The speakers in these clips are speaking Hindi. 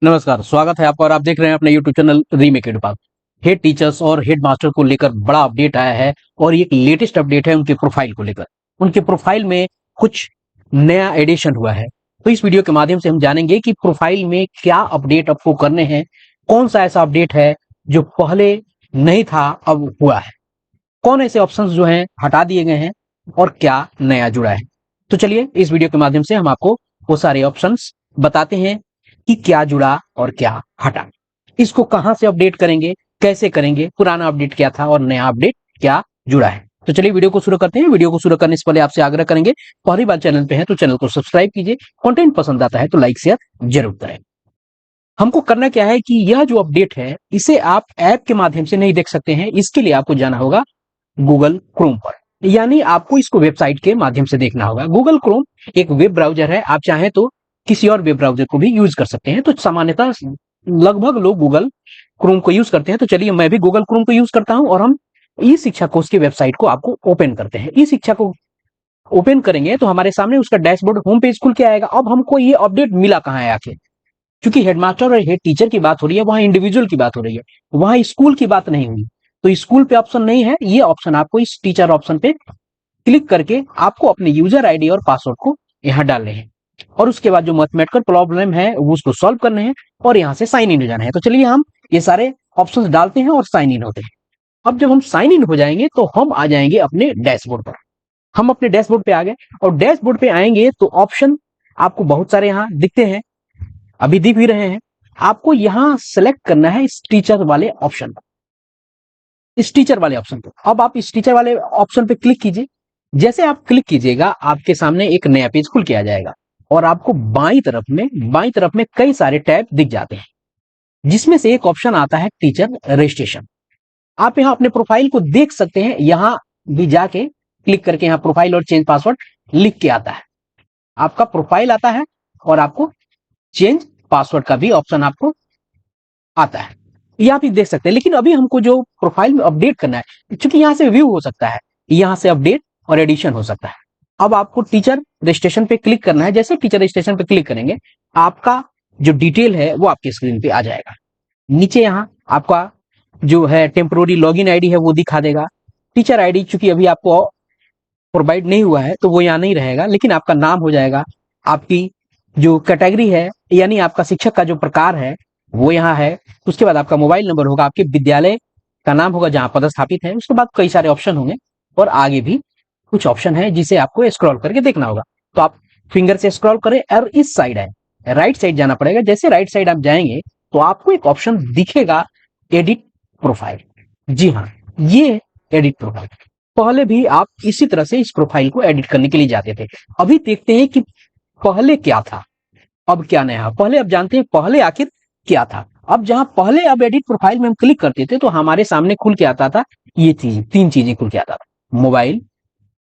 नमस्कार, स्वागत है आपका और आप देख रहे हैं अपने YouTube चैनल रीमेक एडुपाल। हेड टीचर्स और हेड मास्टर को लेकर बड़ा अपडेट आया है और ये एक लेटेस्ट अपडेट है उनके प्रोफाइल को लेकर। उनके प्रोफाइल में कुछ नया एडिशन हुआ है। तो इस वीडियो के माध्यम से हम जानेंगे कि प्रोफाइल में क्या अपडेट आपको करने हैं, कौन सा ऐसा अपडेट है जो पहले नहीं था अब हुआ है, कौन ऐसे ऑप्शंस जो हैं हटा दिए गए हैं और क्या नया जुड़ा है। तो चलिए इस वीडियो के माध्यम से हम आपको वो सारे ऑप्शंस बताते हैं कि क्या जुड़ा और क्या हटा, इसको कहां से अपडेट करेंगे, कैसे करेंगे, पुराना अपडेट क्या था और नया अपडेट क्या जुड़ा है। तो चलिए वीडियो को शुरू करते हैं। वीडियो को शुरू करने से पहले आपसे आग्रह करेंगे, पहली बार चैनल पे है तो चैनल को सब्सक्राइब कीजिए, कंटेंट पसंद आता है तो लाइक शेयर जरूर करें। हमको करना क्या है कि यह जो अपडेट है इसे आप ऐप के माध्यम से नहीं देख सकते हैं। इसके लिए आपको जाना होगा गूगल क्रोम पर, यानी आपको इसको वेबसाइट के माध्यम से देखना होगा। गूगल क्रोम एक वेब ब्राउजर है, आप चाहें तो किसी और वेब ब्राउजर को भी यूज कर सकते हैं। तो सामान्यतः लगभग लोग गूगल क्रोम को यूज करते हैं। तो चलिए मैं भी गूगल क्रोम को यूज करता हूं और हम ई शिक्षा कोर्स की वेबसाइट को आपको ओपन करते हैं। ई शिक्षा को ओपन करेंगे तो हमारे सामने उसका डैशबोर्ड होम पेज खुल के आएगा। अब हमको ये अपडेट मिला कहां है आखिर, क्योंकि हेडमास्टर और हेड टीचर की बात हो रही है, वहां इंडिविजुअल की बात हो रही है, वहां स्कूल की बात नहीं हुई। तो स्कूल पे ऑप्शन नहीं है, ये ऑप्शन आपको इस टीचर ऑप्शन पे क्लिक करके आपको अपने यूजर आईडी और पासवर्ड को यहाँ डालने हैं और उसके बाद जो मैथमेटिकल प्रॉब्लम है वो उसको सॉल्व करने हैं और यहाँ से साइन इन हो जाना है। तो चलिए हम ये सारे ऑप्शंस डालते हैं और साइन इन होते हैं। अब जब हम साइन इन हो जाएंगे तो हम आ जाएंगे अपने डैशबोर्ड पर। हम अपने डैशबोर्ड पे आ गए और डैशबोर्ड पे आएंगे तो ऑप्शन आपको बहुत सारे यहाँ दिखते हैं, अभी दिख भी रहे हैं। आपको यहाँ सेलेक्ट करना है इस टीचर वाले ऑप्शन पर, इस टीचर वाले ऑप्शन पर। अब आप इस टीचर वाले ऑप्शन पे क्लिक कीजिए। जैसे आप क्लिक कीजिएगा आपके सामने एक नया पेज खुल के आ जाएगा और आपको बाईं तरफ में कई सारे टैब दिख जाते हैं, जिसमें से एक ऑप्शन आता है टीचर रजिस्ट्रेशन। आप यहाँ अपने प्रोफाइल को देख सकते हैं, यहाँ भी जाके क्लिक करके यहाँ प्रोफाइल और चेंज पासवर्ड लिख के आता है, आपका प्रोफाइल आता है और आपको चेंज पासवर्ड का भी ऑप्शन आपको आता है, ये आप ही देख सकते हैं। लेकिन अभी हमको जो प्रोफाइल में अपडेट करना है, क्योंकि यहाँ से व्यू हो सकता है, यहाँ से अपडेट और एडिशन हो सकता है। अब आपको टीचर रजिस्ट्रेशन पे क्लिक करना है। जैसे टीचर रजिस्ट्रेशन पे क्लिक करेंगे आपका जो डिटेल है वो आपकी स्क्रीन पे आ जाएगा। नीचे यहाँ आपका जो है टेम्पोररी लॉगिन आईडी है वो दिखा देगा। टीचर आईडी चूंकि अभी आपको प्रोवाइड नहीं हुआ है तो वो यहाँ नहीं रहेगा, लेकिन आपका नाम हो जाएगा, आपकी जो कैटेगरी है यानी आपका शिक्षक का जो प्रकार है वो यहाँ है। उसके बाद आपका मोबाइल नंबर होगा, आपके विद्यालय का नाम होगा जहां पदस्थापित है। उसके बाद कई सारे ऑप्शन होंगे और आगे भी कुछ ऑप्शन है जिसे आपको स्क्रॉल करके देखना होगा। तो आप फिंगर से स्क्रॉल करें और इस साइड है, राइट साइड जाना पड़ेगा। जैसे राइट साइड आप जाएंगे तो आपको एक ऑप्शन दिखेगा एडिट प्रोफाइल। जी हाँ, ये एडिट प्रोफाइल। पहले भी आप इसी तरह से इस प्रोफाइल को एडिट करने के लिए जाते थे। अभी देखते हैं कि पहले क्या था अब क्या नया। पहले अब जानते हैं पहले आखिर क्या था। अब जहां पहले अब एडिट प्रोफाइल में हम क्लिक करते थे तो हमारे सामने खुल के आता था ये चीज, तीन चीजें खुल के आता था, मोबाइल,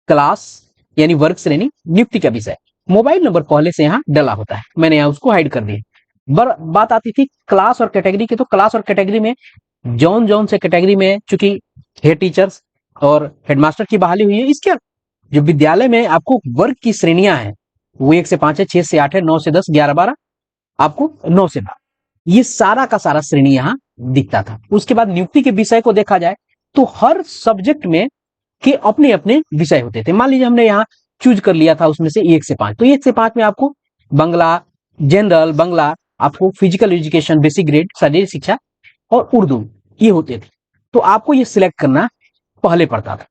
क्लास यानी वर्ग श्रेणी, नियुक्ति का विषय। मोबाइल नंबर पहले से यहाँ डला होता है, मैंने यहाँ उसको हाइड कर दिया। बात आती थी क्लास और कैटेगरी की, तो क्लास और कैटेगरी में जौन जौन से कैटेगरी में चूंकि हेड टीचर्स और हेडमास्टर की बहाली हुई है, इसके जो विद्यालय में आपको वर्ग की श्रेणियां हैं वो 1 से 5 है, 6 से 8 है, 9 से 10, 11 12, आपको 9 से 12, ये सारा का सारा श्रेणी यहां दिखता था। उसके बाद नियुक्ति के विषय को देखा जाए तो हर सब्जेक्ट में के अपने अपने विषय होते थे। मान लीजिए हमने यहाँ चूज कर लिया था उसमें से 1 से 5, तो 1 से 5 में आपको बंगला, जनरल बंगला, आपको फिजिकल एजुकेशन, बेसिक ग्रेड, शारीरिक शिक्षा और उर्दू, ये होते थे। तो आपको ये सिलेक्ट करना पहले पड़ता था,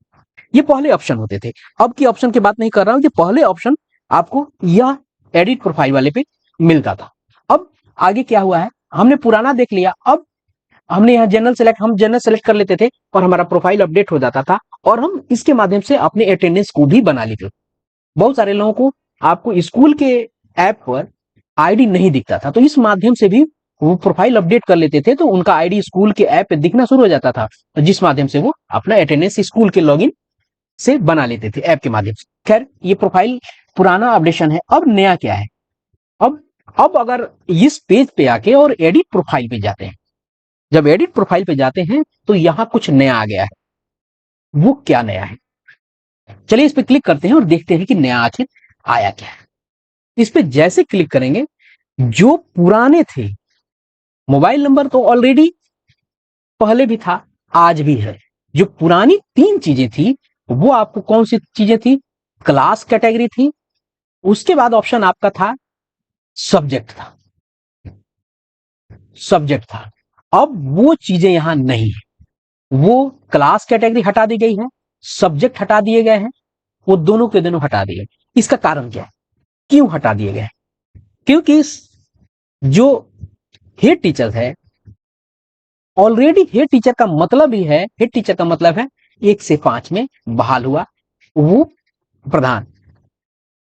ये पहले ऑप्शन होते थे। अब की ऑप्शन की बात नहीं कर रहा हूं, ये पहले ऑप्शन आपको यह एडिट प्रोफाइल वाले पे मिलता था। अब आगे क्या हुआ है, हमने पुराना देख लिया, अब हमने यहाँ हम जनरल सेलेक्ट कर लेते थे और हमारा प्रोफाइल अपडेट हो जाता था और हम इसके माध्यम से अपने अटेंडेंस को भी बना लेते थे। बहुत सारे लोगों को आपको स्कूल के ऐप पर आईडी नहीं दिखता था, तो इस माध्यम से भी वो प्रोफाइल अपडेट कर लेते थे तो उनका आईडी स्कूल के ऐप पे दिखना शुरू हो जाता था, जिस माध्यम से वो अपना अटेंडेंस स्कूल के लॉगिन से बना लेते थे ऐप के माध्यम से। खैर ये प्रोफाइल पुराना अपडेशन है। अब नया क्या है, अब अगर इस पेज पे आके और एडिट प्रोफाइल पे जाते हैं, जब एडिट प्रोफाइल पे जाते हैं तो यहां कुछ नया आ गया है। वो क्या नया है, चलिए इस पे क्लिक करते हैं और देखते हैं कि नया आखिर आया क्या है। इस पे जैसे क्लिक करेंगे जो पुराने थे मोबाइल नंबर तो ऑलरेडी पहले भी था, आज भी है। जो पुरानी 3 चीजें थी वो आपको कौन सी चीजें थी? क्लास कैटेगरी थी, उसके बाद ऑप्शन आपका था सब्जेक्ट था, सब्जेक्ट था। अब वो चीजें यहां नहीं है, वो क्लास कैटेगरी हटा दी गई है, सब्जेक्ट हटा दिए गए हैं, वो दोनों के दोनों हटा दिए। इसका कारण क्या है, क्यों हटा दिए गए? क्योंकि जो हेड टीचर है, ऑलरेडी हेड टीचर का मतलब ही है, हेड टीचर का मतलब है 1 से 5 में बहाल हुआ वो प्रधान।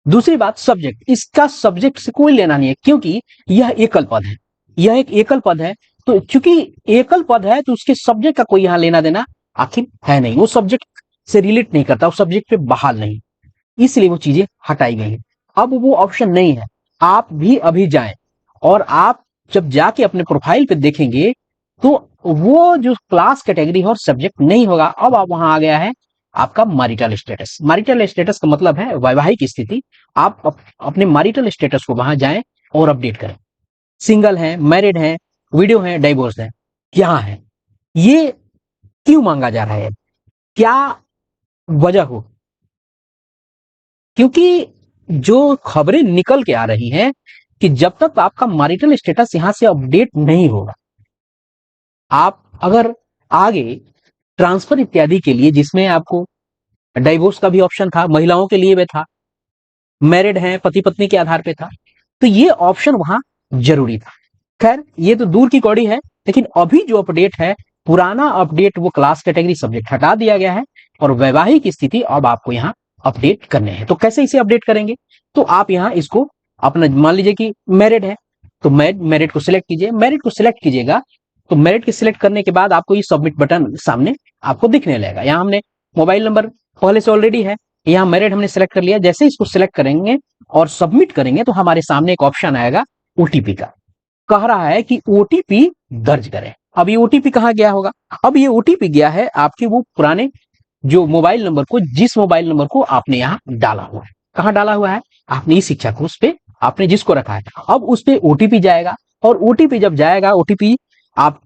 दूसरी बात सब्जेक्ट, इसका सब्जेक्ट से कोई लेना नहीं है, क्योंकि यह एकल पद है, यह एक एकल पद है। तो चूंकि एकल पद है तो उसके सब्जेक्ट का कोई यहां लेना देना आखिर है नहीं, वो सब्जेक्ट से रिलेट नहीं करता, वो सब्जेक्ट पे बहाल नहीं, इसलिए वो चीजें हटाई गई हैं। अब वो ऑप्शन नहीं है। आप भी अभी जाएं और आप जब जाके अपने प्रोफाइल पे देखेंगे तो वो जो क्लास कैटेगरी और सब्जेक्ट नहीं होगा। अब आप वहां आ गया है आपका मैरिटल स्टेटस। मैरिटल स्टेटस का मतलब है वैवाहिक स्थिति। आप अपने मैरिटल स्टेटस को वहां जाएं और अपडेट करें। सिंगल है, मैरिड है, विडो है, डाइवोर्स है, क्या है, ये क्यों मांगा जा रहा है, क्या वजह हो? क्योंकि जो खबरें निकल के आ रही हैं कि जब तक आपका मैरिटल स्टेटस यहां से अपडेट नहीं होगा, आप अगर आगे ट्रांसफर इत्यादि के लिए, जिसमें आपको डाइवोर्स का भी ऑप्शन था, महिलाओं के लिए भी था, मैरिड है पति पत्नी के आधार पे था, तो ये ऑप्शन वहां जरूरी था। खैर ये तो दूर की कौड़ी है, लेकिन अभी जो अपडेट है, पुराना अपडेट, वो क्लास कैटेगरी सब्जेक्ट हटा दिया गया है और वैवाहिक स्थिति अब आपको यहाँ अपडेट करने हैं। तो कैसे इसे अपडेट करेंगे? तो आप यहाँ इसको अपना, मान लीजिए कि मैरिड है तो मैरिड को सिलेक्ट कीजिए। मैरिड को सिलेक्ट कीजिएगा तो मैरिड को सिलेक्ट करने के बाद आपको ये सबमिट बटन सामने आपको दिखने लगेगा। यहाँ हमने मोबाइल नंबर पहले से ऑलरेडी है, यहाँ मैरिड हमने सिलेक्ट कर लिया। जैसे इसको सिलेक्ट करेंगे और सबमिट करेंगे तो हमारे सामने एक ऑप्शन आएगा ओटीपी का। कह रहा है कि ओटीपी दर्ज करें। अब ये ओटीपी कहां गया होगा? अब ये ओटीपी गया है आपके वो पुराने जो मोबाइल नंबर को, जिस मोबाइल नंबर को आपने यहां डाला हुआ है। कहां डाला हुआ है? आपने इस शिक्षा कोर्स पे आपने जिसको रखा है, अब उस पे ओटीपी जाएगा। और ओटीपी जब जाएगा, ओटीपी आप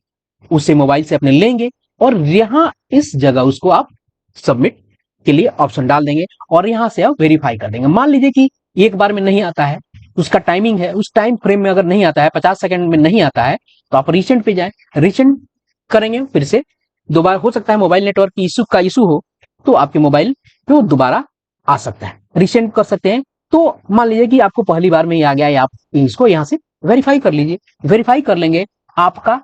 उससे मोबाइल से अपने लेंगे और यहां इस जगह उसको आप सबमिट के लिए ऑप्शन डाल देंगे और यहां से आप वेरीफाई कर देंगे। मान लीजिए कि एक बार में नहीं आता है, उसका टाइमिंग है, उस टाइम फ्रेम में अगर नहीं आता है, 50 सेकंड में नहीं आता है, तो आप रिसेंट पे जाए, रिसेंट करेंगे, फिर से दोबारा हो सकता है मोबाइल नेटवर्क की का इशू हो, तो आपके मोबाइल पे वो दोबारा आ सकता है, रिसेंट कर सकते हैं। तो मान लीजिए कि आपको पहली बार में ही आ गया है, आप इसको यहां से वेरीफाई कर लीजिए। वेरीफाई कर लेंगे, आपका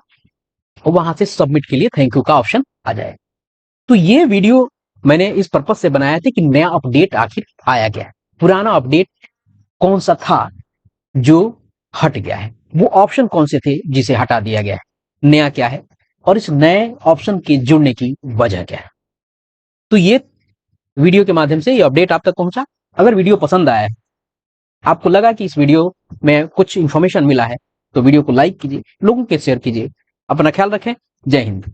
वहां से सबमिट के लिए थैंक यू का ऑप्शन आ जाएगा। तो ये वीडियो मैंने इस पर्पज से बनाया था कि नया अपडेट आखिर आया गया है, पुराना अपडेट कौन सा था जो हट गया है, वो ऑप्शन कौन से थे जिसे हटा दिया गया है, नया क्या है, और इस नए ऑप्शन के जुड़ने की वजह क्या है। तो ये वीडियो के माध्यम से ये अपडेट आप तक पहुंचा। अगर वीडियो पसंद आया है, आपको लगा कि इस वीडियो में कुछ इंफॉर्मेशन मिला है, तो वीडियो को लाइक कीजिए, लोगों के शेयर कीजिए। अपना ख्याल रखें। जय हिंद।